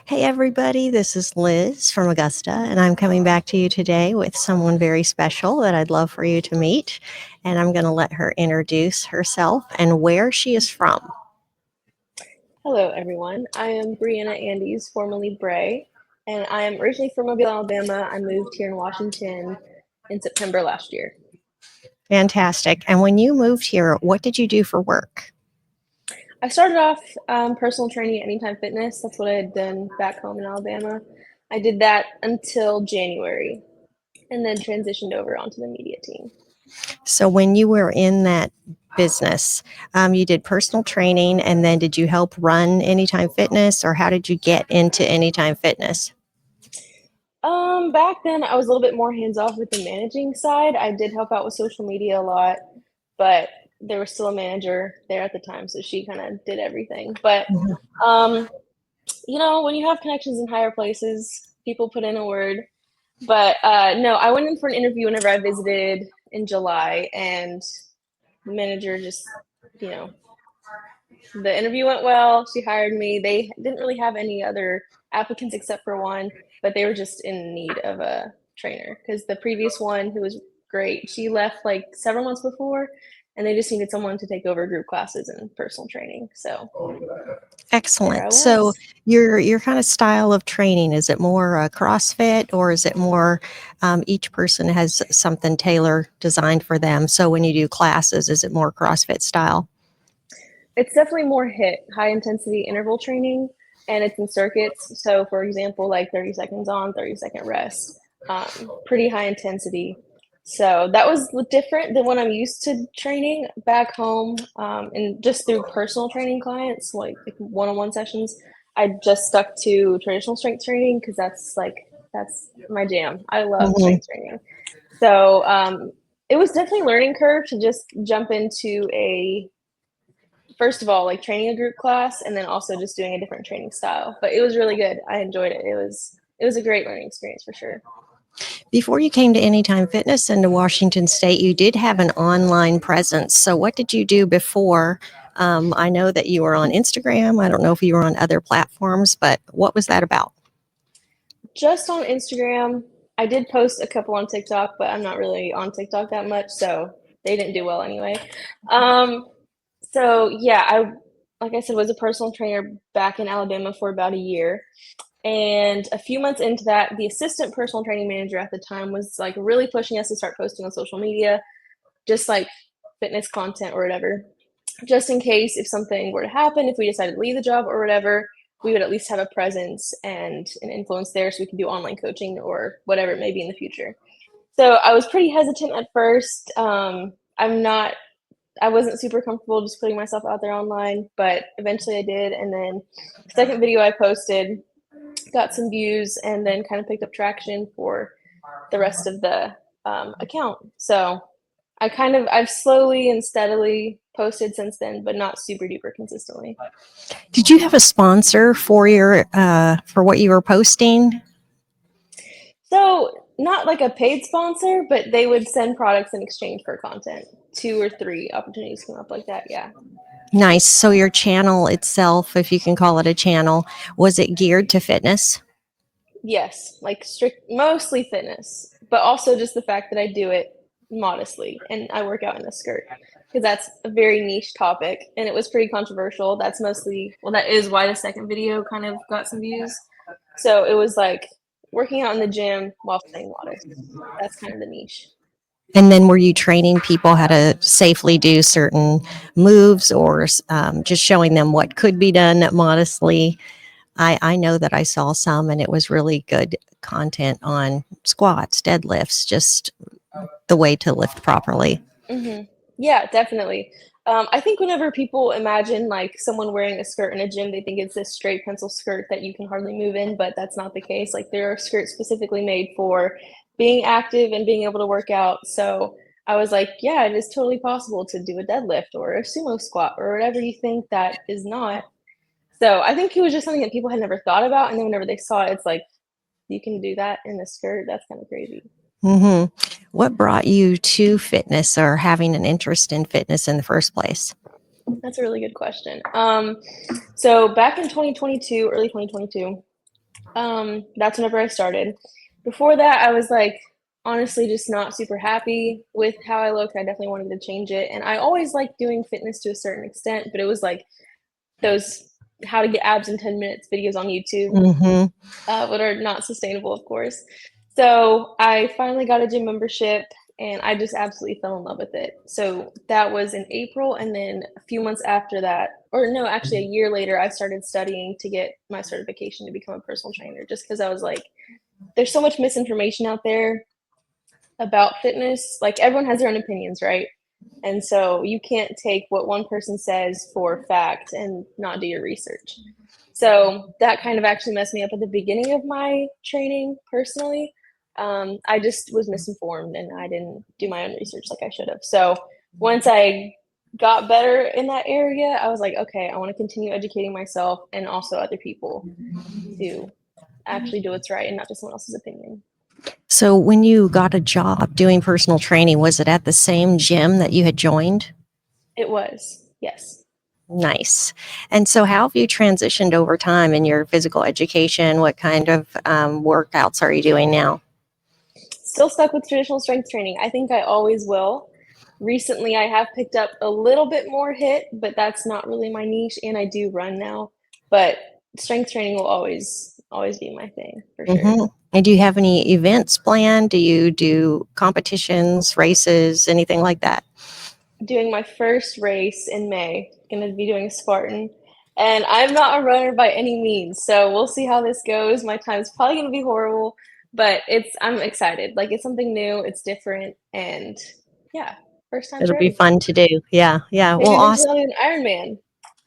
Hey, everybody, this is Liz from Augusta, and I'm coming back to you today with someone very special that I'd love for you to meet. And I'm going to let her introduce herself and where she is from. Hello, everyone. I am Brianna Andes, formerly Bray, and I am originally from Mobile, Alabama. I moved here in Washington in September last year. Fantastic. And when you moved here, what did you do for work? I started off personal training at Anytime Fitness. That's what I had done back home in Alabama. I did that until January and then transitioned over onto the media team. So, when you were in that business, you did personal training, and then did you help run Anytime Fitness, or how did you get into Anytime Fitness? Back then I was a little bit more hands off with the managing side. I did help out with social media a lot, but there was still a manager there at the time, so she kind of did everything. But Mhm. um, when you have connections in higher places, people put in a word. But no, I went in for an interview whenever I visited in July, and the manager just, you know, the interview went well. She hired me. They didn't really have any other applicants except for one, but they were just in need of a trainer because the previous one, who was great, she left like several months before, and they just needed someone to take over group classes and personal training. So there I Excellent. So, was. your kind of style of training, is it more CrossFit, or is it more each person has something tailor designed for them? So when you do classes, is it more CrossFit style? It's definitely more high intensity interval training, and it's in circuits. So, for example, like 30 seconds on, 30-second rest, pretty high intensity. So that was different than what I'm used to training back home, and just through personal training clients, like one-on-one sessions. I just stuck to traditional strength training because that's my jam. I love Mhm. strength training. So it was definitely a learning curve to just jump into a first of all, like training a group class and then also just doing a different training style. But it was really good. I enjoyed it. It was a great learning experience for sure. Before you came to Anytime Fitness and to Washington State, you did have an online presence. So what did you do before? I know that you were on Instagram. I don't know if you were on other platforms, but what was that about? Just on Instagram, I did post a couple on TikTok, but I'm not really on TikTok that much, so they didn't do well anyway. Um, so yeah, I like I said was a personal trainer back in Alabama for about a year. And a few months into that, the assistant personal training manager at the time was like really pushing us to start posting on social media, just like fitness content or whatever, just in case if something were to happen, if we decided to leave the job or whatever, we would at least have a presence and an influence there so we could do online coaching or whatever it may be in the future. So I was pretty hesitant at first. I wasn't super comfortable just putting myself out there online, but eventually I did. And then the second video I posted got some views and then kind of picked up traction for the rest of the account. So I've slowly and steadily posted since then, but not super duper consistently. Did you have a sponsor for your for what you were posting? So not like a paid sponsor, but they would send products in exchange for content. Two or three opportunities come up like that. Yeah. Nice. So your channel itself, if you can call it a channel, was it geared to fitness? Yes. Like strict, mostly fitness, but also just the fact that I do it modestly and I work out in a skirt because that's a very niche topic and it was pretty controversial. That is why the second video kind of got some views. So it was like working out in the gym while staying modest. That's kind of the niche. And then were you training people how to safely do certain moves, or just showing them what could be done modestly? I know that I saw some, and it was really good content on squats, deadlifts, just the way to lift properly. Yeah, definitely. I think whenever people imagine like someone wearing a skirt in a gym, they think it's this straight pencil skirt that you can hardly move in, but that's not the case. Like there are skirts specifically made for being active and being able to work out. So I was like, yeah, it is totally possible to do a deadlift or a sumo squat or whatever you think that is not. So I think it was just something that people had never thought about. And then whenever they saw it, it's like, you can do that in a skirt. That's kind of crazy. Hmm. What brought you to fitness, or having an interest in fitness in the first place? That's a really good question. So back in 2022, early 2022, That's whenever I started. Before that, I was like honestly just not super happy with how I looked. I definitely wanted to change it. And I always liked doing fitness to a certain extent, but it was like those how to get abs in 10 minutes videos on YouTube, Hmm. but are not sustainable, of course. So I finally got a gym membership and I just absolutely fell in love with it. So that was in April. And then a few months after that, or no, actually a year later, I started studying to get my certification to become a personal trainer just because I was like, there's so much misinformation out there about fitness. Like everyone has their own opinions, right? And so you can't take what one person says for fact and not do your research. So that kind of actually messed me up at the beginning of my training personally. I just was misinformed and I didn't do my own research like I should have. So once I got better in that area, I was like, okay, I want to continue educating myself and also other people to actually do what's right and not just someone else's opinion. So when you got a job doing personal training, was it at the same gym that you had joined? It was, yes. Nice. And so, how have you transitioned over time in your physical education? What kind of workouts are you doing now? Still stuck with traditional strength training. I think I always will. Recently, I have picked up a little bit more hit, but that's not really my niche, and I do run now. But strength training will always be my thing for sure. Hmm. And do you have any events planned? Do you do competitions, races, anything like that? Doing my first race in May. Going to be doing a Spartan. And I'm not a runner by any means, so we'll see how this goes. My time's probably going to be horrible, but I'm excited. Like it's something new, it's different, and yeah, first time's It'll be ready. fun to do. Yeah, yeah. Well, Maybe eventually awesome. I'll do an Ironman.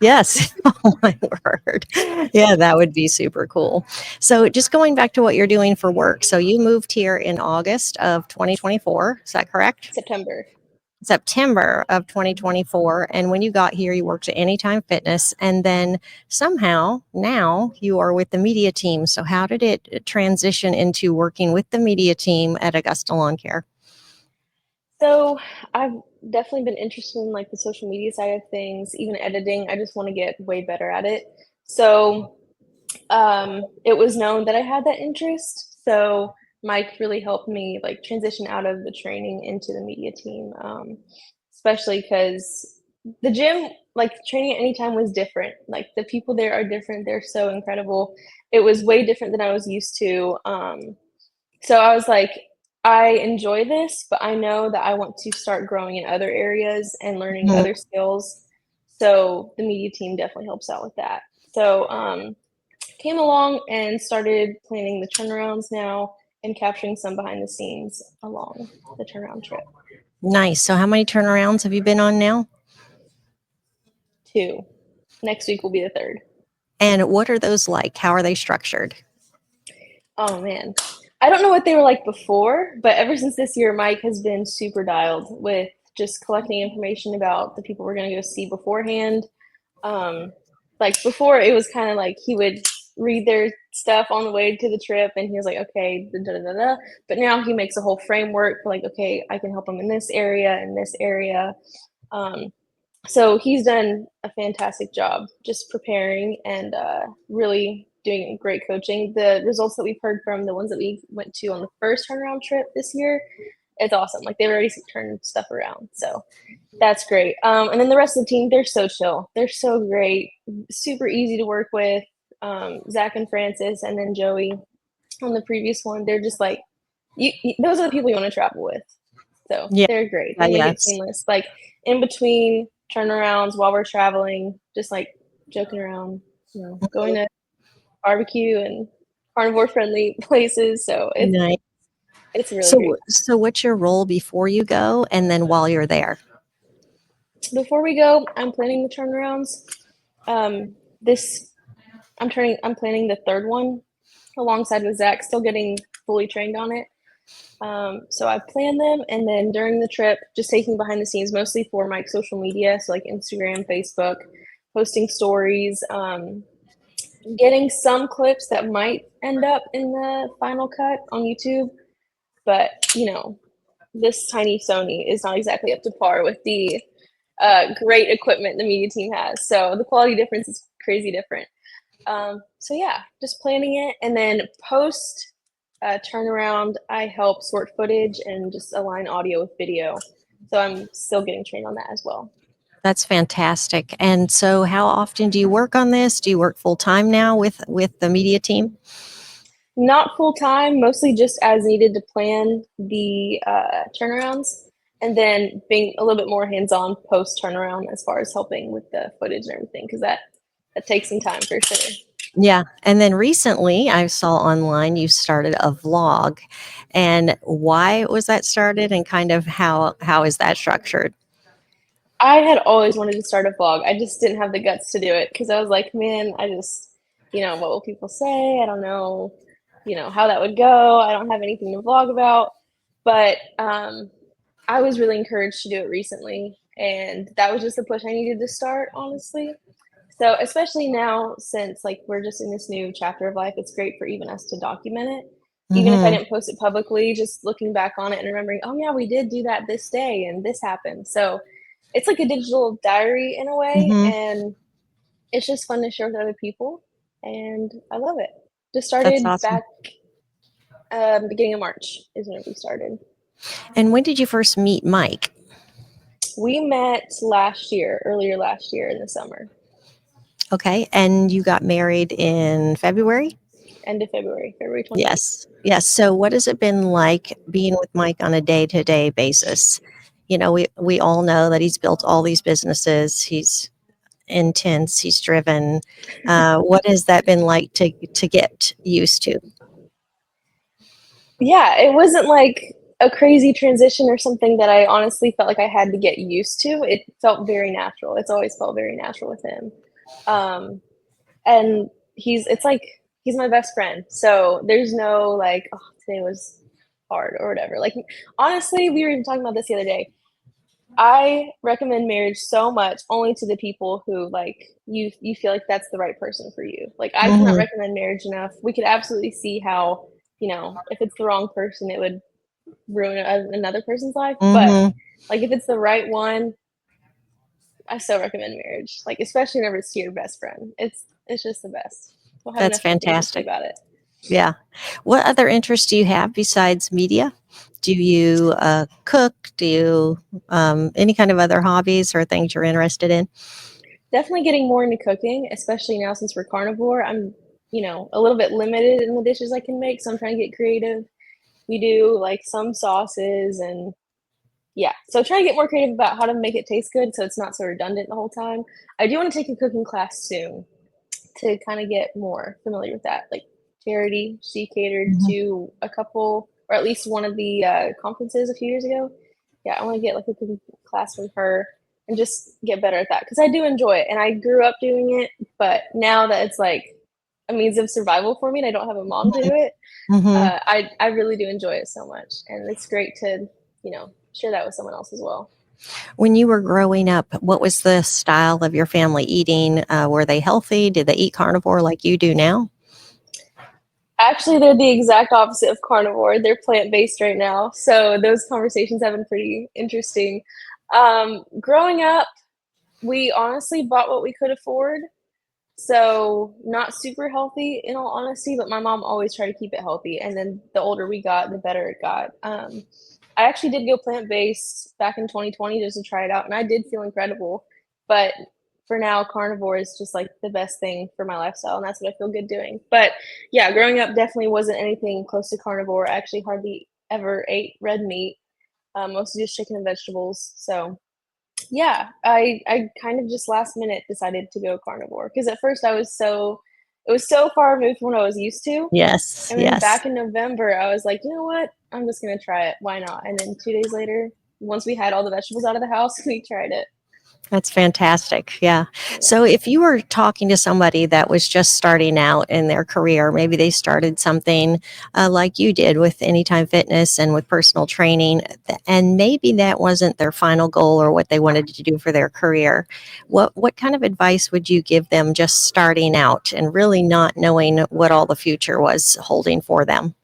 Yes. Oh my word. Yeah, that would be super cool. So, just going back to what you're doing for work. So, you moved here in August of 2024. Is that correct? September. September of 2024. And when you got here, you worked at Anytime Fitness. And then somehow now you are with the media team. So, how did it transition into working with the media team at Augusta Lawn Care? So I've definitely been interested in like the social media side of things, even editing. I just want to get way better at it. So it was known that I had that interest. So Mike really helped me like transition out of the training into the media team, especially because the gym, like training at any time was different. Like the people there are different. They're so incredible. It was way different than I was used to. So I was like, I enjoy this, but I know that I want to start growing in other areas and learning Mhm. other skills. So the media team definitely helps out with that. So came along and started planning the turnarounds now and capturing some behind the scenes along the turnaround trip. Nice. So, how many turnarounds have you been on now? Two. Next week will be the third. And what are those like? How are they structured? Oh man. I don't know what they were like before, but ever since this year, Mike has been super dialed with just collecting information about the people we're going to go see beforehand. Um, like before, it was kind of like he would read their stuff on the way to the trip and he was like, okay, da, da, da, da. But now he makes a whole framework for like, okay, I can help him in this area, in this area. Um, so he's done a fantastic job just preparing and really doing great coaching. The results that we've heard from the ones that we went to on the first turnaround trip this year, it's awesome. Like they've already turned stuff around. So that's great. And then the rest of the team, they're so chill. They're so great, super easy to work with. Zach and Francis, and then Joey on the previous one. They're just like, those are the people you want to travel with. So Yeah. they're great. Yeah, They make it yes. seamless. Like in between turnarounds while we're traveling, just like joking around, going to barbecue and carnivore friendly places. So Nice. it's a really So, great. so what's your role before you go, and then while you're there? Before we go, I'm planning the turnarounds. This I'm planning the third one alongside with Zach, still getting fully trained on it. So I plan them, and then during the trip, just taking behind the scenes, mostly for my social media, so like Instagram, Facebook, posting stories, getting some clips that might end up in the final cut on YouTube. But this tiny Sony is not exactly up to par with the great equipment the media team has. So the quality difference is crazy different. So yeah, just planning it, and then post turnaround, I help sort footage and just align audio with video. So I'm still getting trained on that as well. That's fantastic. And so how often do you work on this? Do you work full time now with the media team? Not full time, mostly just as needed to plan the turnarounds, and then being a little bit more hands on post turnaround as far as helping with the footage and everything, because that takes some time for sure. Yeah. And then recently I saw online you started a vlog. And why was that started and kind of how is that structured? I had always wanted to start a vlog. I just didn't have the guts to do it because I was like, man, I just, what will people say? I don't know, how that would go. I don't have anything to vlog about. But I was really encouraged to do it recently. And that was just the push I needed to start, honestly. So, especially now, since like we're just in this new chapter of life, it's great for even us to document it. Even if I Mhm. didn't post it publicly, just looking back on it and remembering, oh, yeah, we did do that this day and this happened. So, it's like a digital diary in a way, Mhm. and it's just fun to share with other people, and I love it. Just That's started awesome. back beginning of March is when we started. And when did you first meet Mike? We met last year, earlier last year in the summer, Okay. And you got married in February? end of February, February 28th. Yes. Yes. So what has it been like being with Mike on a day-to-day basis? You know, we all know that he's built all these businesses. He's intense, he's driven. What has that been like to get used to? Yeah, it wasn't like a crazy transition or something that I honestly felt like I had to get used to. It felt very natural. It's always felt very natural with him. Um, and it's like he's my best friend. So there's no like, oh, today was hard or whatever. Like honestly, we were even talking about this the other day. I recommend marriage so much only to the people who like you feel like that's the right person for you. Like I cannot Mhm. recommend marriage enough. We could absolutely see how, if it's the wrong person, it would ruin another person's life. But Mhm. like if it's the right one, I still recommend marriage. Like especially whenever it's to your best friend. It's just the best. Don't have That's enough things to say fantastic. about it. Yeah. What other interests do you have besides media? Do you cook? Do you any kind of other hobbies or things you're interested in? Definitely getting more into cooking, especially now since we're carnivore. I'm, a little bit limited in the dishes I can make, so I'm trying to get creative. We do like some sauces and yeah, so trying to get more creative about how to make it taste good so it's not so redundant the whole time. I do want to take a cooking class soon to kind of get more familiar with that. Like Charity, she catered Mhm. to a couple, or at least one of the conferences a few years ago. Yeah, I want to get like a cooking class from her and just get better at that because I do enjoy it and I grew up doing it, but now that it's like a means of survival for me and I don't have a mom to do it, Mhm. I really do enjoy it so much, and it's great to share that with someone else as well. When you were growing up, what was the style of your family eating? Were they healthy? Did they eat carnivore like you do now? Actually, they're the exact opposite of carnivore. They're plant-based right now. So those conversations have been pretty interesting. Growing up, we honestly bought what we could afford. So not super healthy in all honesty, but my mom always tried to keep it healthy. And then the older we got, the better it got. I actually did go plant-based back in 2020 just to try it out, and I did feel incredible. But for now, carnivore is just like the best thing for my lifestyle, and that's what I feel good doing. But yeah, growing up definitely wasn't anything close to carnivore. I actually hardly ever ate red meat, mostly just chicken and vegetables. So yeah, I kind of just last minute decided to go carnivore because at first it was so far removed from what I was used to. Yes, And then yes. back in November, I was like, you know what? I'm just gonna try it. Why not? And then 2 days later, once we had all the vegetables out of the house, we tried it. That's fantastic. Yeah. Yeah. So if you were talking to somebody that was just starting out in their career, maybe they started something like you did with Anytime Fitness and with personal training, and maybe that wasn't their final goal or what they wanted to do for their career. What kind of advice would you give them just starting out and really not knowing what all the future was holding for them?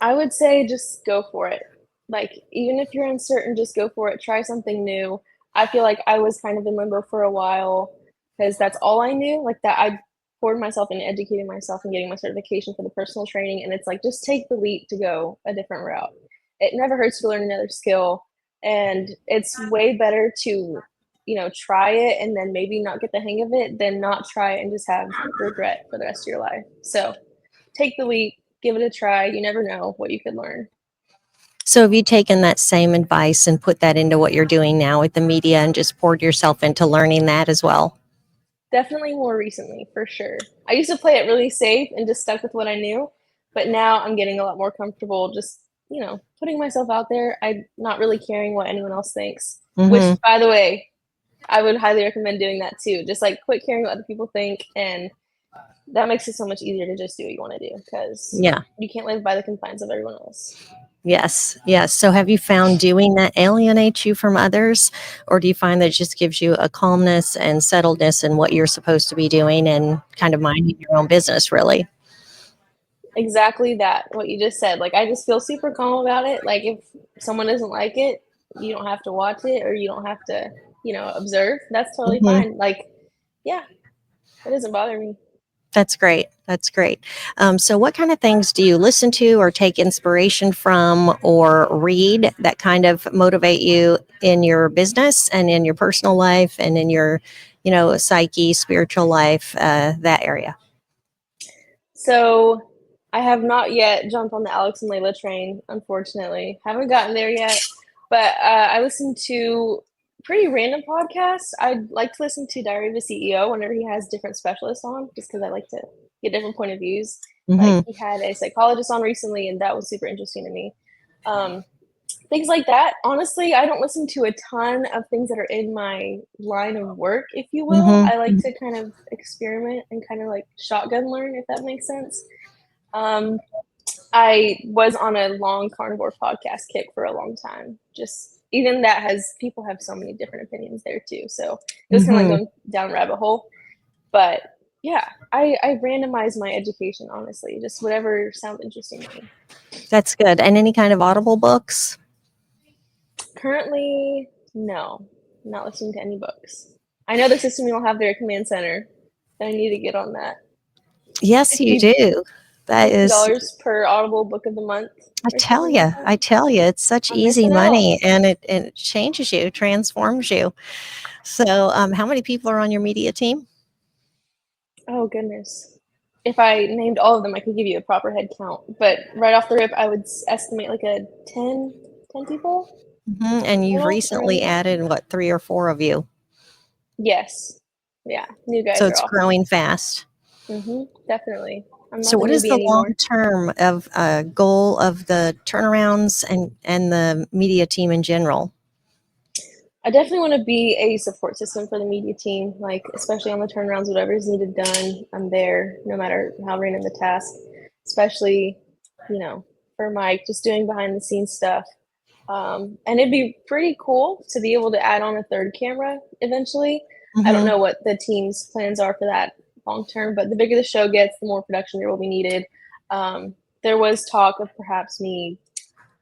I would say just go for it. Like, even if you're uncertain, just go for it. Try something new. I feel like I was kind of in limbo for a while. because that's all I knew. Like that, I poured myself into educating myself and getting my certification for the personal training. And it's like, just take the leap to go a different route. It never hurts to learn another skill. And it's way better to, try it and then maybe not get the hang of it than not try it and just have regret for the rest of your life. So take the leap, give it a try. You never know what you could learn. So have you taken that same advice and put that into what you're doing now with the media and just poured yourself into learning that as well? Definitely more recently, for sure. I used to play it really safe and just stuck with what I knew, but now I'm getting a lot more comfortable just, putting myself out there. I'm not really caring what anyone else thinks, which, Mm-hmm. by the way, I would highly recommend doing that too. Just like quit caring what other people think, and that makes it so much easier to just do what you want to do because Yeah. you can't live by the confines of everyone else. Yes. Yes. So have you found doing that alienates you from others, or do you find that it just gives you a calmness and settledness in what you're supposed to be doing and kind of minding your own business, really? Exactly that, what you just said. Like, I just feel super calm about it. Like, if someone doesn't like it, you don't have to watch it or you don't have to, observe. That's totally Hmm. fine. Like, yeah, it doesn't bother me. That's great. That's great. So, what kind of things do you listen to or take inspiration from or read that kind of motivate you in your business and in your personal life and in your, psyche, spiritual life, that area? So, I have not yet jumped on the Alex and Layla train, unfortunately. Haven't gotten there yet. But I listen to pretty random podcasts. I like to listen to Diary of a CEO whenever he has different specialists on, just because I like to get different point of views. Like Hmm. he had a psychologist on recently, and that was super interesting to me. Um, Things like that. Honestly, I don't listen to a ton of things that are in my line of work, if you will. Hmm. I like to kind of experiment and kind of like shotgun learn, if that makes sense. Um, I was on a long carnivore podcast kick for a long time. Just even that has people have so many different opinions there too. So it was kind of like Hmm. going down a rabbit hole. But yeah, I randomize my education honestly, just whatever sounds interesting to me. That's good. And any kind of audible books? Currently, no, not listening to any books. I know the system will have their command center, but I need to get on that. Yes, you 50 do. That is, $50 per Audible book of the month or something like I that. tell you, it's such I'm easy missing out. money and it changes you, transforms you. So, how many people are on your media team? Oh goodness. If I named all of them, I could give you a proper head count. But right off the rip, I would estimate like a 10 people Mhm. And you've total around recently there. added what, three or four of you? Yes. Yeah. New So guys are it's awesome. growing fast. Definitely. I'm So, not the what is newbie the long anymore. term of goal of the turnarounds and the media team in general? I definitely want to be a support system for the media team, like especially on the turnarounds, whatever is needed done, I'm there no matter how random the task, especially, for Mike, just doing behind the scenes stuff. And it'd be pretty cool to be able to add on a third camera eventually. I don't Hmm. know what the team's plans are for that long term, but the bigger the show gets, the more production there will be needed. Um, there was talk of perhaps me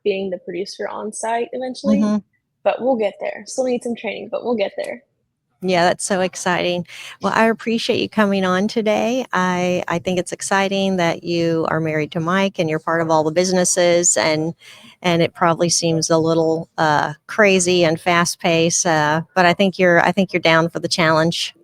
being the producer on site eventually, Hmm. but we'll get there. Still need some training, but we'll get there. Yeah, that's so exciting. Well, I appreciate you coming on today. I think it's exciting that you are married to Mike and you're part of all the businesses and it probably seems a little crazy and fast paced, but I think you're down for the challenge.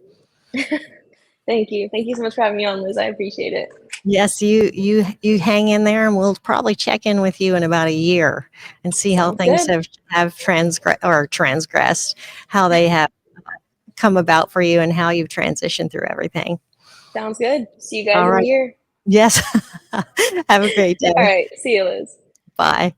Thank you. Thank you so much for having me on, Liz. I appreciate it. Yes, you hang in there, and we'll probably check in with you in about a year and see how Sounds things good. have transgressed, how they have come about for you, and how you've transitioned through everything. Sounds good. See you guys All in a right. year. Yes. Have a great All day. right. See you, Liz. Bye.